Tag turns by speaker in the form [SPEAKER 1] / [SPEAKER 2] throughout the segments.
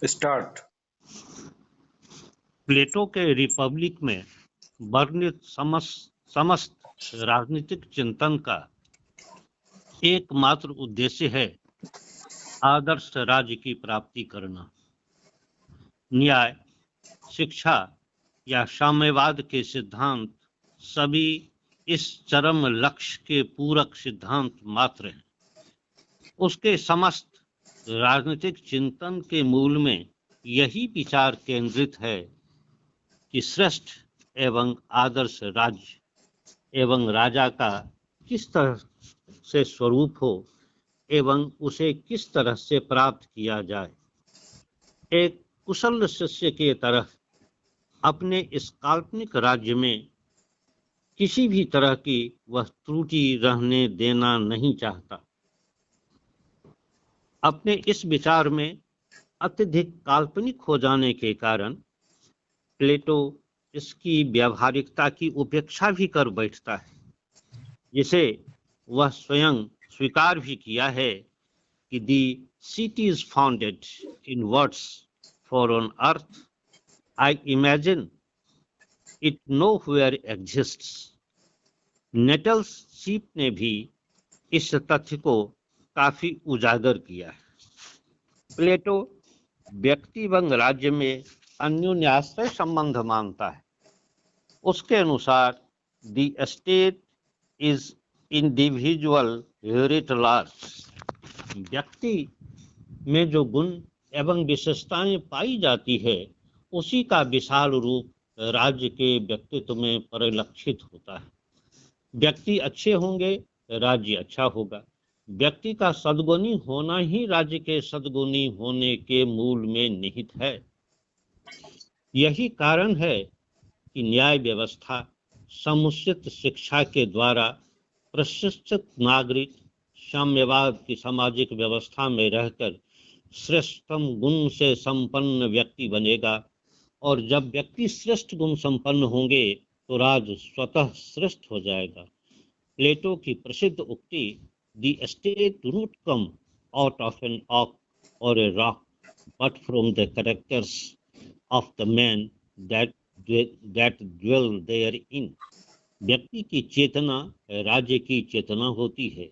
[SPEAKER 1] Start.
[SPEAKER 2] प्लेटो के Republic में वर्णित समस्त राजनीतिक चिंतन का एकमात्र उद्देश्य है आदर्श राज्य की प्राप्ति करना। न्याय, शिक्षा या साम्यवाद के सिद्धांत सभी इस चरम लक्ष्य के पूरक सिद्धांत मात्र हैं। उसके समस्त राजनीतिक चिंतन के मूल में यही विचार केंद्रित है कि श्रेष्ठ एवं आदर्श राज्य एवं राजा का किस तरह से स्वरूप हो एवं उसे किस तरह से प्राप्त किया जाए। एक कुशल शिष्य के तरह अपने इस काल्पनिक राज्य में किसी भी तरह की वह त्रुटि रहने देना नहीं चाहता। अपने इस विचार में अत्यधिक काल्पनिक हो जाने के कारण प्लेटो इसकी व्यावहारिकता की उपेक्षा भी कर बैठता है, जिसे वह स्वयं स्वीकार भी किया है कि the city is founded in words for on earth I imagine it nowhere exists. नेटल्स सीप ने भी इस तथ्य को काफी उजागर किया है। प्लेटो व्यक्ति एवं राज्य में अन्योन्याश्रय संबंध मानता है। उसके अनुसार the state is individual writ large. व्यक्ति में जो गुण एवं विशेषताएं पाई जाती है उसी का विशाल रूप राज्य के व्यक्तित्व में परिलक्षित होता है। व्यक्ति अच्छे होंगे, राज्य अच्छा होगा। व्यक्ति का सद्गुणी होना ही राज्य के सद्गुणी होने के मूल में निहित है। यही कारण है कि न्याय व्यवस्था समुचित शिक्षा के द्वारा प्रशिक्षित नागरिक साम्यवाद की सामाजिक व्यवस्था में रहकर श्रेष्ठतम गुण से संपन्न व्यक्ति बनेगा, और जब व्यक्ति श्रेष्ठ गुण संपन्न होंगे तो राज्य स्वतः श्रेष्ठ हो जाएगा। प्लेटो की प्रसिद्ध उक्ति the state do not come out of an oak or a rock but from the characters of the man that dwell therein. व्यक्ति की चेतना राज्य की चेतना होती है।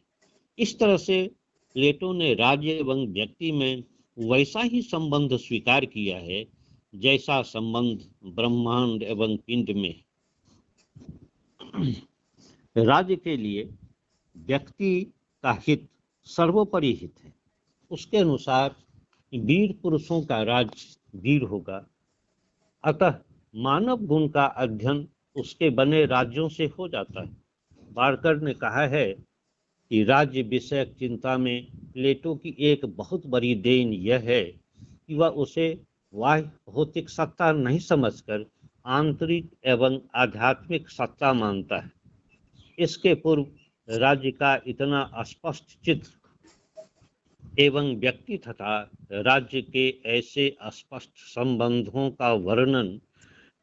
[SPEAKER 2] इस तरह से प्लेटो ने राज्य एवं व्यक्ति में वैसा ही संबंध स्वीकार किया है जैसा संबंध ब्रह्मांड एवं पिंड में। राज्य के लिए व्यक्ति का हित सर्वोपरि हित है। उसके अनुसार वीर पुरुषों का राज्य वीर होगा। अतः मानव गुण का अध्ययन उसके बने राज्यों से हो जाता है। बार्कर ने कहा है कि राज्य विषयक चिंता में प्लेटो की एक बहुत बड़ी देन यह है कि वह उसे बाह्य भौतिक सत्ता नहीं समझकर आंतरिक एवं आध्यात्मिक सत्ता मानता है। इसके पूर्व राज्य का इतना स्पष्ट चित्र एवं व्यक्ति तथा राज्य के ऐसे स्पष्ट संबंधों का वर्णन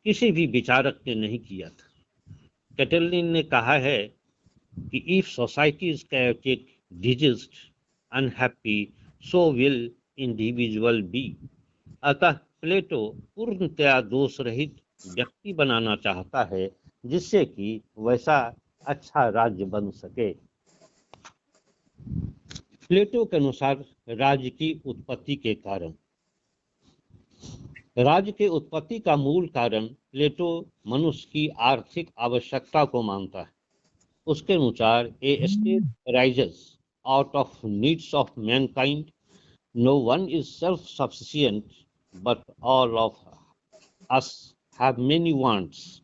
[SPEAKER 2] किसी भी विचारक ने नहीं किया था। कैटलिन ने कहा है कि if society is chaotic, diseased, unhappy, so will individual be। अतः प्लेटो पूर्णतया दोष रहित व्यक्ति बनाना चाहता है जिससे कि वैसा अच्छा राज्य बन सके। प्लेटो के अनुसार राज्य की उत्पत्ति के कारण। राज्य के उत्पत्ति का मूल कारण प्लेटो मनुष्य की आर्थिक आवश्यकता को मानता है। उसके अनुसार a state rises out of needs of mankind. No one is self sufficient but all of us have many wants.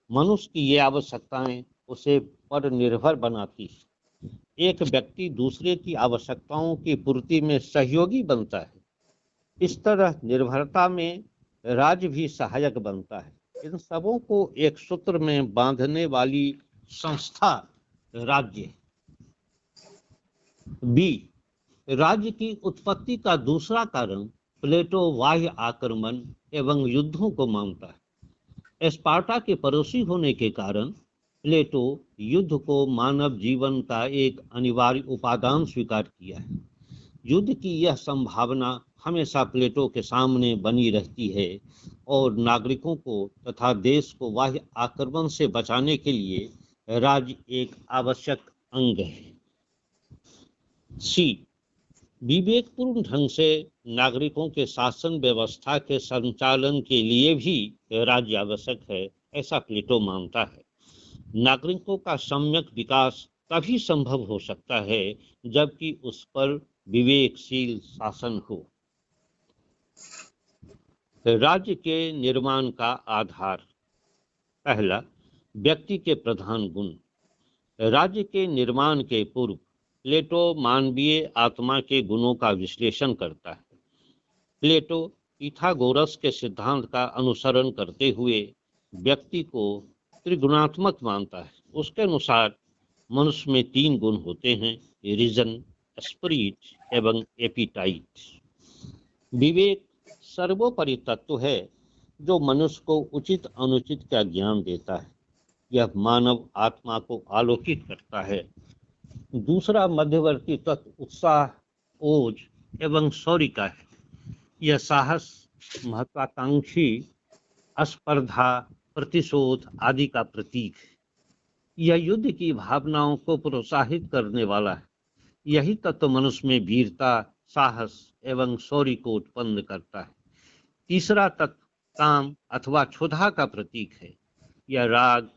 [SPEAKER 2] मनुष्य की ये आवश्यकताएं उसे पर निर्भर बनाती है। एक व्यक्ति दूसरे की आवश्यकताओं की पूर्ति में सहयोगी बनता है। इस तरह निर्भरता में राज्य भी सहायक बनता है। इन सबों को एक सूत्र में बांधने वाली संस्था राज्य। बी, राज्य की उत्पत्ति का दूसरा कारण प्लेटो बाह्य आक्रमण एवं युद्धों को मानता है। स्पार्टा के पड़ोसी होने के कारण प्लेटो युद्ध को मानव जीवन का एक अनिवार्य उपादान स्वीकार किया है। युद्ध की यह संभावना हमेशा प्लेटो के सामने बनी रहती है और नागरिकों को तथा देश को बाह्य आक्रमण से बचाने के लिए राज्य एक आवश्यक अंग है। सी, विवेकपूर्ण ढंग से नागरिकों के शासन व्यवस्था के संचालन के लिए भी राज्य आवश्यक है, ऐसा प्लेटो मानता है। नागरिकों का सम्यक विकास तभी संभव हो सकता है जबकि उस पर विवेकशील शासन हो। राज्य के निर्माण का आधार। पहला, व्यक्ति के प्रधान गुण। राज्य के निर्माण के पूर्व प्लेटो मानवीय आत्मा के गुणों का विश्लेषण करता है। प्लेटो पिथागोरस के सिद्धांत का अनुसरण करते हुए व्यक्ति को त्रिगुणात्मक मानता है। उसके अनुसार मनुष्य में 3 गुण होते हैं, रीजन, स्पिरिट एवं एपिटाइट। विवेक सर्वोपरि तत्व है जो मनुष्य को उचित अनुचित का ज्ञान देता है। यह मानव आत्मा को आलोकित करता है। दूसरा मध्यवर्ती तत्व उत्साह, ओज एवं शौर्य का है। यह साहस, महत्वाकांक्षी, स्पर्धा, प्रतिशोध आदि का प्रतीक है। यह युद्ध की भावनाओं को प्रोत्साहित करने वाला है। यही तत्व मनुष्य में वीरता, साहस एवं शौर्य को उत्पन्न करता है। तीसरा तत्व काम अथवा क्षुधा का प्रतीक है। यह राग,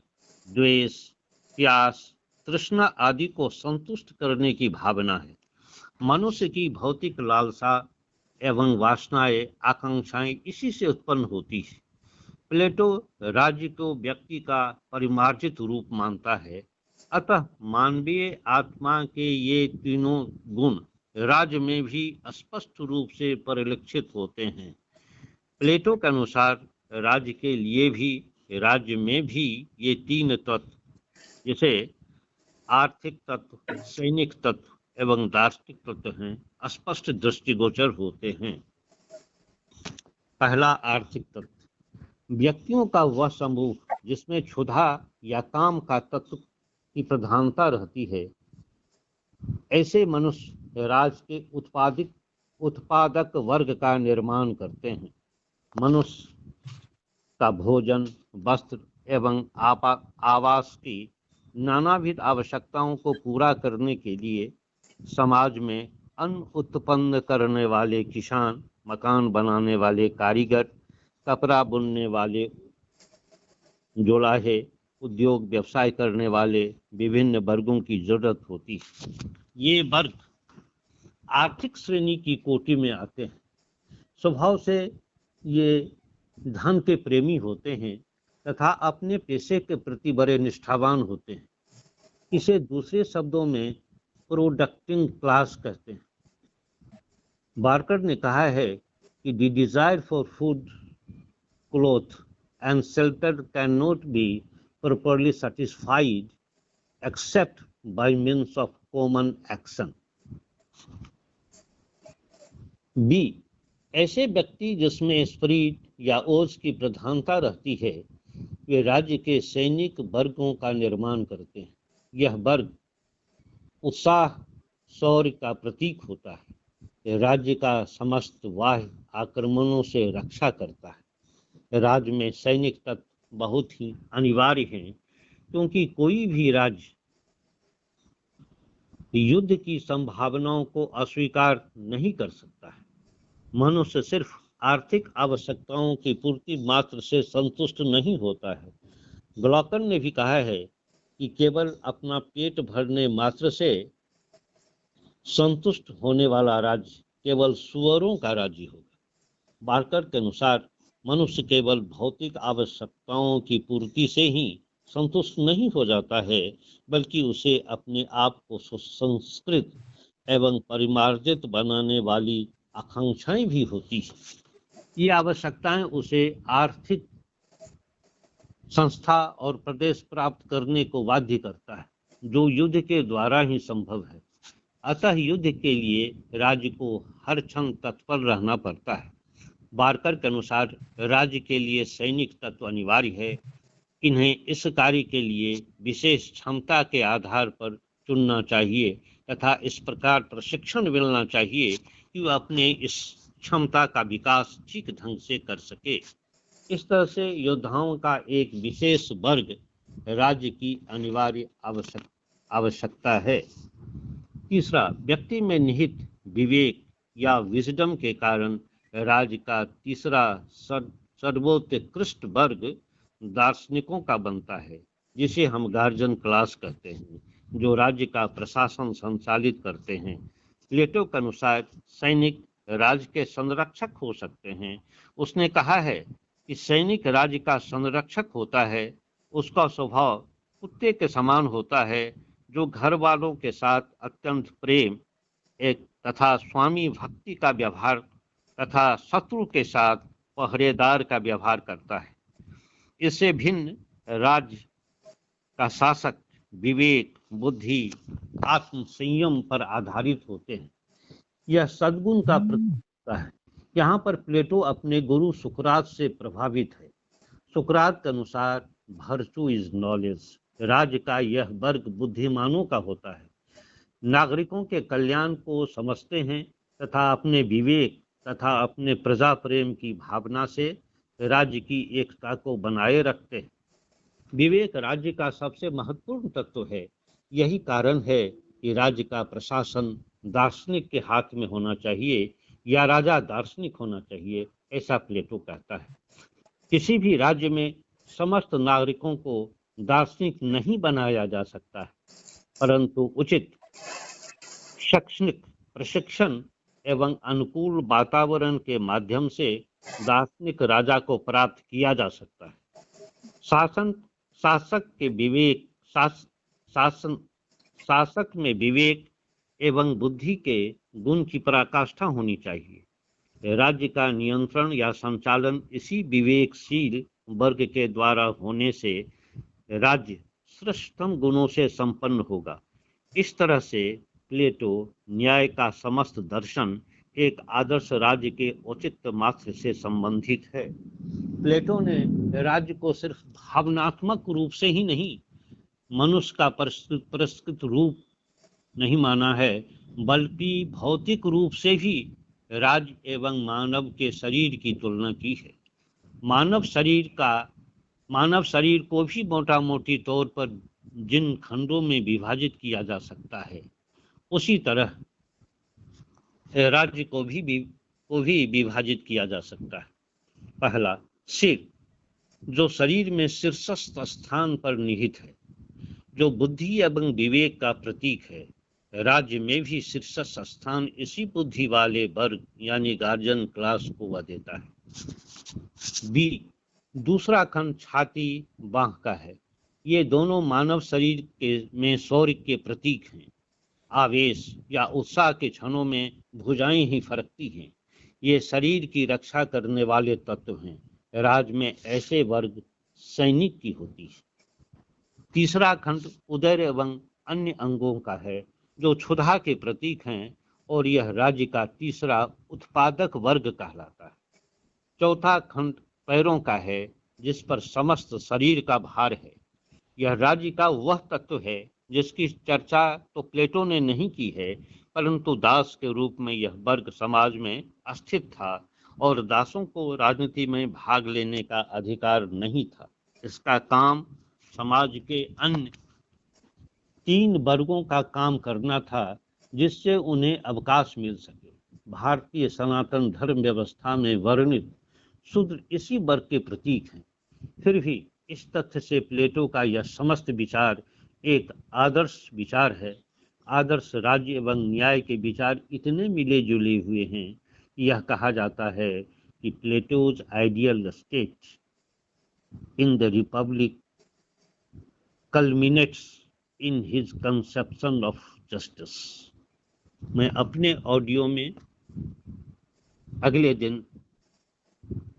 [SPEAKER 2] द्वेष, प्यास, तृष्णा आदि को संतुष्ट करने की भावना है। मनुष्य की भौतिक लालसा एवं वासनाएं, आकांक्षाएं इसी से उत्पन्न होती है। प्लेटो राज्य को व्यक्ति का परिमार्जित रूप मानता है। अतः मानवीय आत्मा के ये तीनों गुण राज्य में भी स्पष्ट रूप से परिलक्षित होते हैं। प्लेटो के अनुसार राज्य में भी ये 3 तत्व, जैसे आर्थिक तत्व, सैनिक तत्व एवं दार्शनिक तत्व हैं, स्पष्ट दृष्टिगोचर होते हैं। पहला, आर्थिक तत्व। व्यक्तियों का वह समूह जिसमें क्षुधा या काम का तत्व की प्रधानता रहती है, ऐसे मनुष्य राज्य के उत्पादक वर्ग का निर्माण करते हैं। मनुष्य का भोजन, वस्त्र एवं आवास की नानाविध आवश्यकताओं को पूरा करने के लिए समाज में अन्न उत्पन्न करने वाले किसान, मकान बनाने वाले कारीगर, कपड़ा बुनने वाले जोलाहे, उद्योग व्यवसाय करने वाले विभिन्न वर्गों की जरूरत होती है। ये वर्ग आर्थिक श्रेणी की कोटि में आते हैं। स्वभाव से ये धन के प्रेमी होते हैं तथा अपने पेशे के प्रति बड़े निष्ठावान होते हैं। इसे दूसरे शब्दों में प्रोडक्टिंग क्लास कहते हैं। बार्कर ने कहा है कि the desire for food, cloth and shelter can not be properly satisfied except by means of common action. B, ऐसे व्यक्ति जिसमें स्पिरिट या ओज की प्रधानता रहती है, वे राज्य के सैनिक वर्गों का निर्माण करते हैं। यह वर्ग उत्साह, शौर्य का प्रतीक होता है। यह राज्य का समस्त बाह्य आक्रमणों से रक्षा करता है। राज्य में सैनिक तत्व बहुत ही अनिवार्य हैं, क्योंकि कोई भी राज्य युद्ध की संभावनाओं को अस्वीकार नहीं कर सकता है। मनुष्य सिर्फ आर्थिक आवश्यकताओं की पूर्ति मात्र से संतुष्ट नहीं होता है। ग्लॉकन ने भी कहा है कि केवल अपना पेट भरने मात्र से संतुष्ट होने वाला राज्य केवल सुअरों का राज्य होगा। बार्कर के अनुसार मनुष्य केवल भौतिक आवश्यकताओं की पूर्ति से ही संतुष्ट नहीं हो जाता है, बल्कि उसे अपने आप को सुसंस्कृत एवं परिमार्जित बनाने वाली आकांक्षाएं भी होती हैं। ये आवश्यकताएं उसे आर्थिक संस्था और प्रदेश प्राप्त करने को बाध्य करता है, जो युद्ध के द्वारा ही संभव है। अतः युद्ध के लिए राज्य को हर क्षण तत्पर रहना पड़ता है। बार्कर के अनुसार राज्य के लिए सैनिक तत्व अनिवार्य है। इन्हें इस कार्य के लिए विशेष क्षमता के आधार पर चुनना चाहिए तथा इस प्रकार प्रशिक्षण मिलना चाहिए कि वह अपने इस क्षमता का विकास ठीक ढंग से कर सके। इस तरह से योद्धाओं का एक विशेष वर्ग राज्य की अनिवार्य आवश्यकता है। तीसरा, व्यक्ति में निहित विवेक या विजडम के कारण राज्य का तीसरा सर्वोत्कृष्ट वर्ग दार्शनिकों का बनता है, जिसे हम गार्जियन क्लास कहते हैं, जो राज्य का प्रशासन संचालित करते हैं। प्लेटो के अनुसार सैनिक राज्य के संरक्षक हो सकते हैं। उसने कहा है कि सैनिक राज्य का संरक्षक होता है। उसका स्वभाव कुत्ते के समान होता है, जो घर वालों के साथ अत्यंत प्रेम एक तथा स्वामी भक्ति का व्यवहार तथा शत्रु के साथ पहरेदार का व्यवहार करता है। इससे भिन्न राज्य का शासक विवेक, बुद्धि, आत्म संयम पर आधारित होते हैं। यह सद्गुण का प्रतीक है। यहाँ पर प्लेटो अपने गुरु सुकरात से प्रभावित है। सुकरात के अनुसार वर्चू इज नॉलेज। राज्य का यह वर्ग बुद्धिमानों का होता है, नागरिकों के कल्याण को समझते हैं तथा अपने विवेक तथा अपने प्रजा प्रेम की भावना से राज्य की एकता को बनाए रखते हैं। विवेक राज्य का सबसे महत्वपूर्ण तत्व है। यही कारण है कि राज्य का प्रशासन दार्शनिक के हाथ में होना चाहिए या राजा दार्शनिक होना चाहिए, ऐसा प्लेटो कहता है। किसी भी राज्य में समस्त नागरिकों को दार्शनिक नहीं बनाया जा सकता है, परंतु उचित शैक्षणिक प्रशिक्षण एवं अनुकूल वातावरण के माध्यम से दार्शनिक राजा को प्राप्त किया जा सकता है। शासक में विवेक एवं बुद्धि के गुण की पराकाष्ठा होनी चाहिए। राज्य का नियंत्रण या संचालन इसी विवेकशील वर्ग के द्वारा होने से राज्य श्रेष्ठतम गुणों से संपन्न होगा। इस तरह से प्लेटो न्याय का समस्त दर्शन एक आदर्श राज्य के औचित्य मात्र से संबंधित है। प्लेटो ने राज्य को सिर्फ भावनात्मक रूप से ही नहीं, मनुष्य का परिष्कृत रूप नहीं माना है, बल्कि भौतिक रूप से भी राज्य एवं मानव के शरीर की तुलना की है। मानव शरीर को भी मोटा मोटी तौर पर जिन खंडों में विभाजित किया जा सकता है, उसी तरह राज्य को भी विभाजित किया जा सकता है। पहला, सिर, जो शरीर में शीर्षस्थ स्थान पर निहित है, जो बुद्धि एवं विवेक का प्रतीक है। राज्य में भी शीर्षस्थ स्थान इसी बुद्धि वाले वर्ग यानी गार्जियन क्लास को वह देता है। बी, दूसरा खंड छाती बांह का है। ये दोनों मानव शरीर में शौर्य के प्रतीक हैं। आवेश या उत्साह के क्षणों में भुजाएं ही फरकती हैं। ये शरीर की रक्षा करने वाले तत्व हैं। राज्य में ऐसे वर्ग सैनिक की होती है। तीसरा खंड उदर एवं अन्य अंगों का है, जो क्षुधा के प्रतीक हैं, और यह राज्य का तीसरा उत्पादक वर्ग कहलाता है। चौथा खंड पैरों का है, जिस पर समस्त शरीर का भार है। यह राज्य का वह तत्व है जिसकी चर्चा तो प्लेटो ने नहीं की है, परंतु दास के रूप में यह वर्ग समाज में अस्थित था और दासों को राजनीति में भाग लेने का अधिकार नहीं था। इसका काम समाज के अन्य 3 वर्गों का काम करना था, जिससे उन्हें अवकाश मिल सके। भारतीय सनातन धर्म व्यवस्था में वर्णित शूद्र इसी वर्ग के प्रतीक हैं। फिर भी इस तथ्य से प्लेटो का यह समस्त विचार एक आदर्श विचार है। आदर्श राज्य एवं न्याय के विचार इतने मिले जुले हुए हैं कि यह कहा जाता है कि Plato's ideal state in the Republic कल्मिनेट्स in his conception of justice. मैं अपने ऑडियो में अगले दिन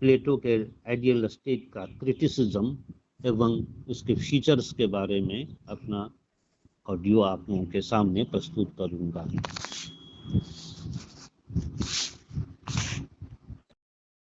[SPEAKER 2] प्लेटो के आइडियल स्टेट का क्रिटिसिज्म एवं उसके फीचर्स के बारे में अपना ऑडियो आप लोगों के सामने प्रस्तुत करूंगा।